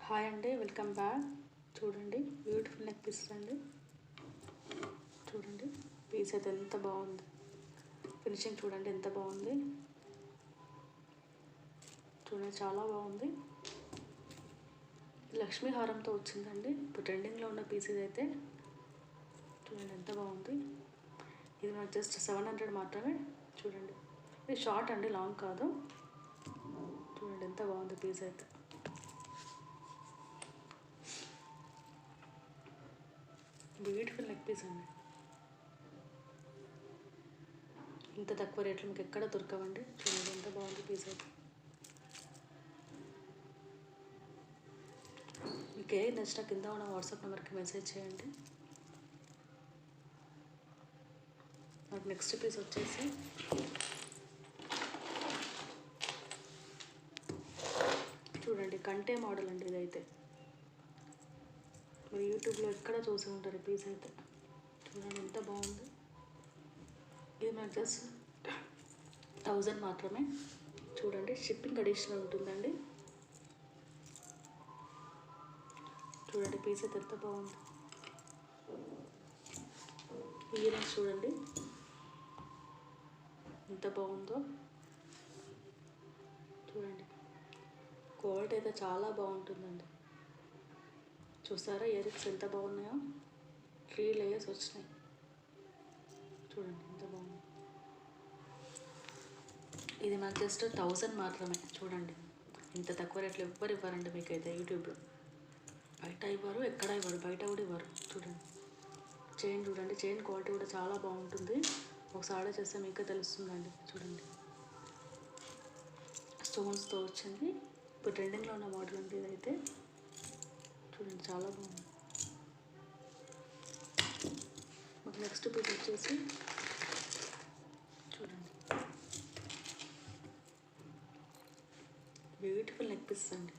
Hi అండి, welcome back. చూడండి, beautiful neck piece అండి. చూడండి, పీస్ అయితే ఎంత బాగుంది. ఫినిషింగ్ చూడండి ఎంత బాగుంది. చూడండి, చాలా బాగుంది. లక్ష్మీ హారంతో వచ్చిందండి. ఇప్పుడు ట్రెండింగ్లో ఉన్న పీస్ అయితే చూడండి ఎంత బాగుంది. ఇది నాకు జస్ట్ 700 మాత్రమే. చూడండి, ఇది షార్ట్ అండి, లాంగ్ కాదు. చూడండి ఎంత బాగుంది పీస్ అయితే. బ్యూటిఫుల్ నెక్ పీస్ అండి. ఇంత తక్కువ రేట్లు మీకు ఎక్కడ దొరకవండి. చూడండి ఎంత బాగుంది పీస్ అయితే. మీకు ఏ నచ్చిన కింద ఉన్న వాట్సాప్ నెంబర్కి మెసేజ్ చేయండి. నాకు నెక్స్ట్ పీస్ వచ్చేసి చూడండి, కంటే మోడల్ అండి. ఇదైతే మీరు యూట్యూబ్లో ఎక్కడ చూసి ఉంటారు పీస్ అయితే. చూడండి ఎంత బాగుంది. ఇది మనకు జస్ట్ 1000 మాత్రమే. చూడండి, షిప్పింగ్ అడిషనల్ ఉంటుందండి. చూడండి పీస్ అయితే ఎంత బాగుంది. ఇయర్ రింగ్స్ చూడండి ఎంత బాగుందో. చూడండి, క్వాలిటీ అయితే చాలా బాగుంటుందండి. చూసారా ఇయర్ రింగ్స్ ఎంత బాగున్నాయో. 3 లేయర్స్ వచ్చినాయి. చూడండి ఎంత బాగుంది. ఇది మనకు జస్ట్ 1000 మాత్రమే. చూడండి, ఇంత తక్కువ రేట్లు ఎవ్వరు ఇవ్వరండి మీకైతే యూట్యూబ్లో. బయట ఇవ్వరు, ఎక్కడ ఇవ్వరు, బయట కూడా ఇవ్వరు. చూడండి చైన్ చూడండి, చైన్ క్వాలిటీ కూడా చాలా బాగుంటుంది. ఒకసారి ఆర్డర్ చేస్తే మీకే తెలుస్తుందండి. చూడండి, స్టోన్స్తో వచ్చింది. ఇప్పుడు ట్రెండింగ్లో ఉన్న మోడల్ ఉంది ఇదైతే. చూడండి చాలా బాగుంది. మాకు నెక్స్ట్ పీస్ వచ్చేసి చూడండి, బ్యూటిఫుల్ నెక్ పీస్ అండి.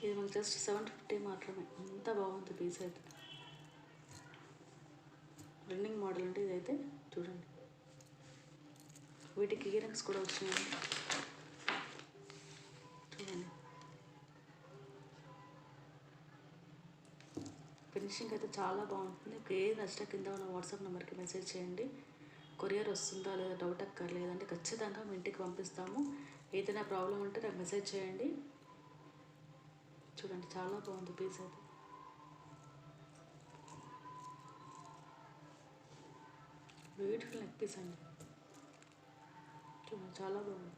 ఇది మనకు జస్ట్ 750 మాత్రమే. ఎంత బాగుంది పీస్ అయితే. రన్నింగ్ మోడల్ అంటే ఇదైతే. చూడండి, వీటికి ఇయర్ రింగ్స్ కూడా వచ్చినాయండి. చూడండి, ఫినిషింగ్ అయితే చాలా బాగుంటుంది. మీకు ఏది నచ్చినా కింద ఉన్న వాట్సాప్ నెంబర్కి మెసేజ్ చేయండి. కొరియర్ వస్తుందా లేదా డౌట్ అక్కర్లేదండి, ఖచ్చితంగా మీ ఇంటికి పంపిస్తాము. ఏదైనా ప్రాబ్లం ఉంటే నాకు మెసేజ్ చేయండి. చూడండి చాలా బాగుంది పీస్ అయితే. బ్యూటిఫుల్ నెక్ పీస్ అండి. చూడండి చాలా బాగుంది.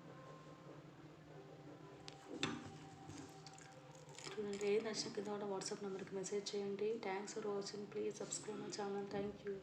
చూడండి, ఏది నచ్చిన కింద ఉన్న వాట్సాప్ నెంబర్కి మెసేజ్ చేయండి. Thanks for watching. Please subscribe my channel. Thank you.